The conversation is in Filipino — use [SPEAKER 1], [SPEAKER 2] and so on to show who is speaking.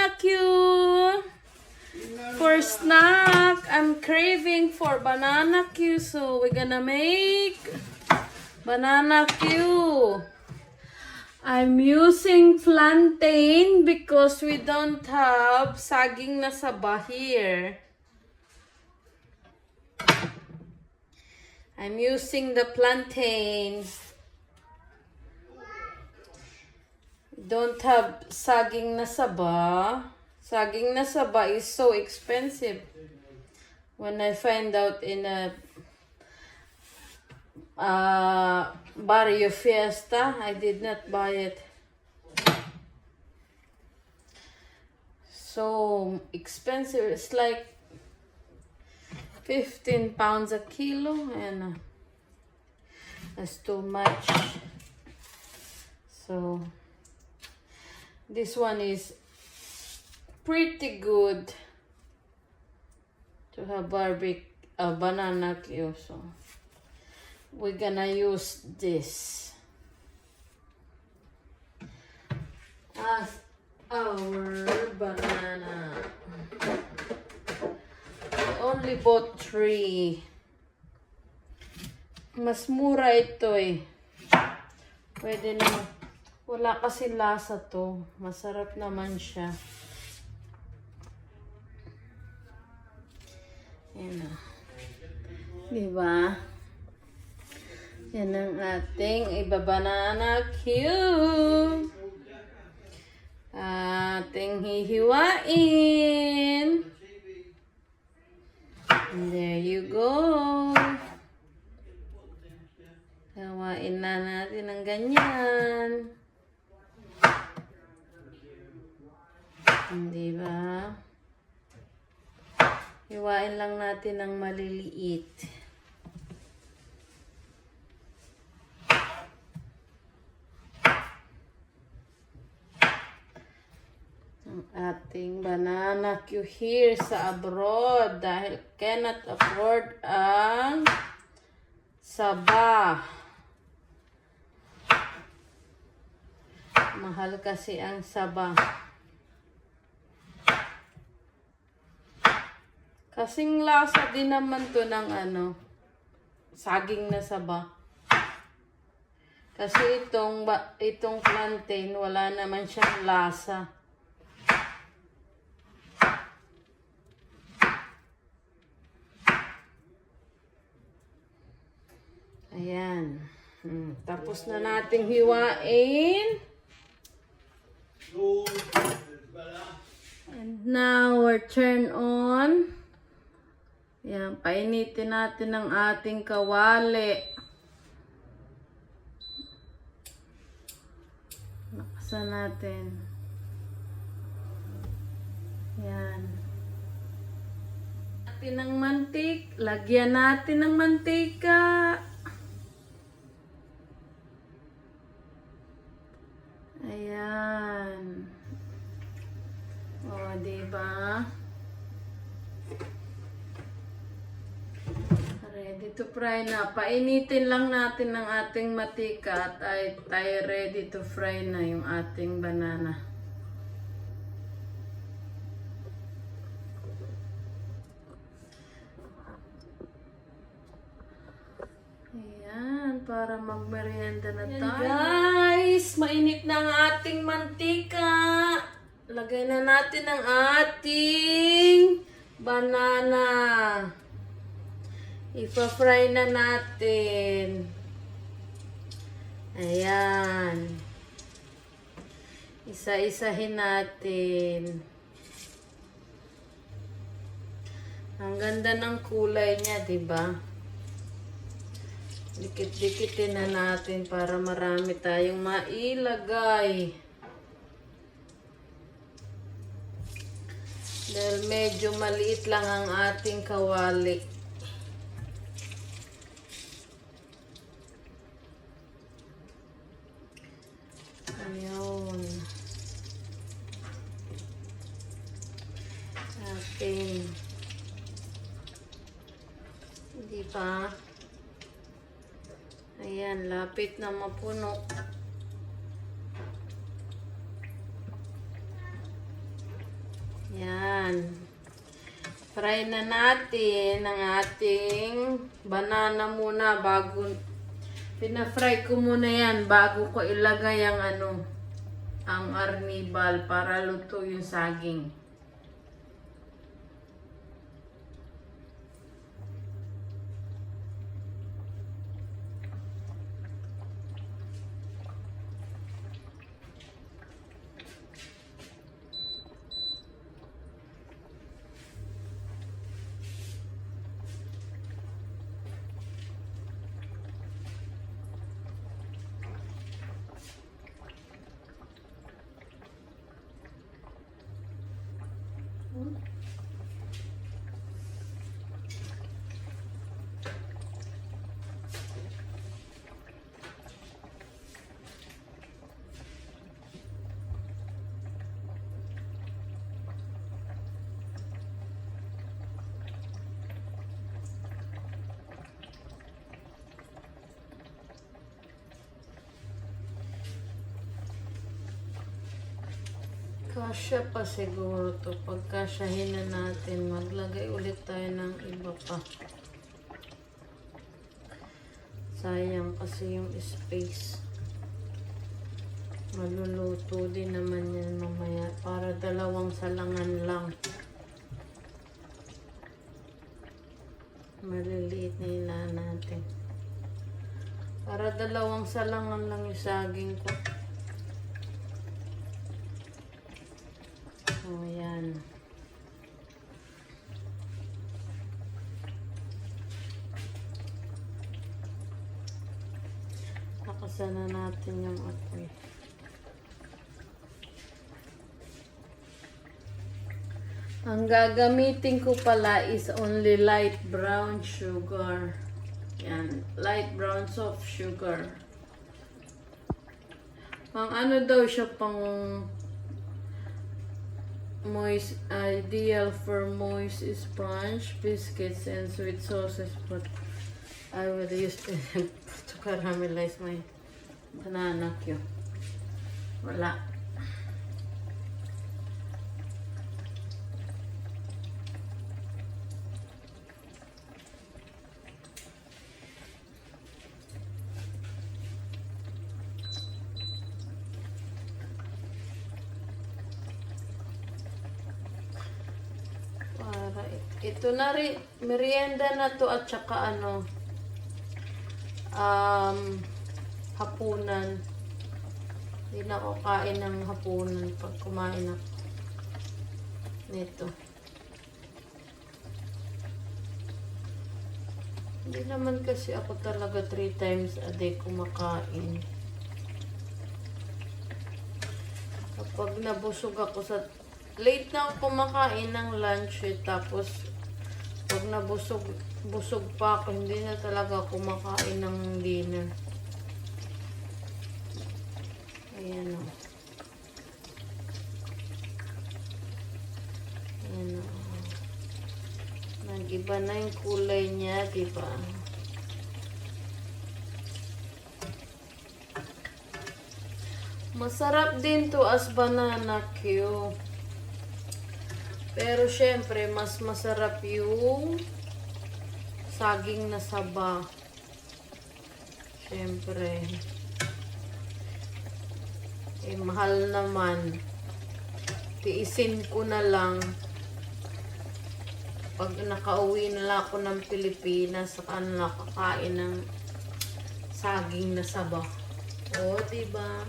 [SPEAKER 1] banana Q. For snack, I'm craving for banana Q, so we're gonna make banana Q. I'm using plantain because we don't have saging na saba here. I'm using the plantain. Don't have saging na saba. Saging na saba is so expensive. When I find out in a Barrio Fiesta, I did not buy it. So expensive. It's like 15 pounds a kilo, and that's too much. So this one is pretty good to have banana Q. So we're gonna use this as our banana. I only bought 3. Mas mura ito eh. Pwede na. Wala kasi lasa to. Masarap naman siya. Yan o. Diba? Yan ang ating ibabanana cube. Ating hihiwain. And there you go. Hiwain na natin ng ganyan. Diba? Hiwain lang natin ng maliliit. Ang ating banana Q here sa abroad dahil cannot afford ang saba. Mahal kasi ang saba. Kasing lasa din naman to ng saging na saba. Kasi itong plantain wala naman siyang lasa. Ayan. Tapos na nating hiwain. And now we're turn on. Yan, painitin natin ang ating kawali. Nakasan natin. Yan. Lagyan natin ng mantika. Ayan. O, diba? Ready to fry na. Painitin lang natin ang ating matika at tayo ready to fry na yung ating banana. Ayan, para magmerienda na tayo. Guys, mainit na ang ating mantika. Lagay na natin ang ating banana. Ipa-fry na natin. Ayan. Isa-isahin natin. Ang ganda ng kulay niya, diba? Dikit-dikitin na natin para marami tayong mailagay. Dahil medyo maliit lang ang ating kawali. Ayun. Okay. Di ba? Ayan, lapit na mapuno. Yan. Fry na natin ang ating banana muna bago pina-fry ko muna yan bago ko ilagay ang ang arnibal para luto yung saging. Kasya pa siguro to. Pagkasyahin na natin, maglagay ulit tayo ng iba pa. Sayang kasi yung space. Maluluto din naman yan mamaya. Para dalawang salangan lang. Maliliit na ila natin. Para dalawang salangan lang yung saging ko. Oh, yan. Nakasan na natin yung apoy. Ang gagamitin ko pala is only light brown sugar. Yan. Light brown soft sugar. Ang daw siya pang moist, ideal for moist sponge, biscuits, and sweet sauces, but I will use it to caramelize my banana cue. Wala. Ito na rin, merienda na to at saka hapunan. Hindi na ako kain ng hapunan pag kumain ako nito. Hindi naman kasi ako talaga 3 times a day kumakain. Kapag nabusog ako late na ako kumakain ng lunch tapos pag busog pa ako, hindi na talaga kumakain ng dinner. Ayan o. Ayan o. Nag-iba na yung kulay niya, diba? Masarap din to as banana cue. Pero syempre, mas masarap yung saging na saba. Syempre. Mahal naman. Tiisin ko na lang. Pag nakauwi na lang ako ng Pilipinas, saka na kakain ng saging na saba. O, diba?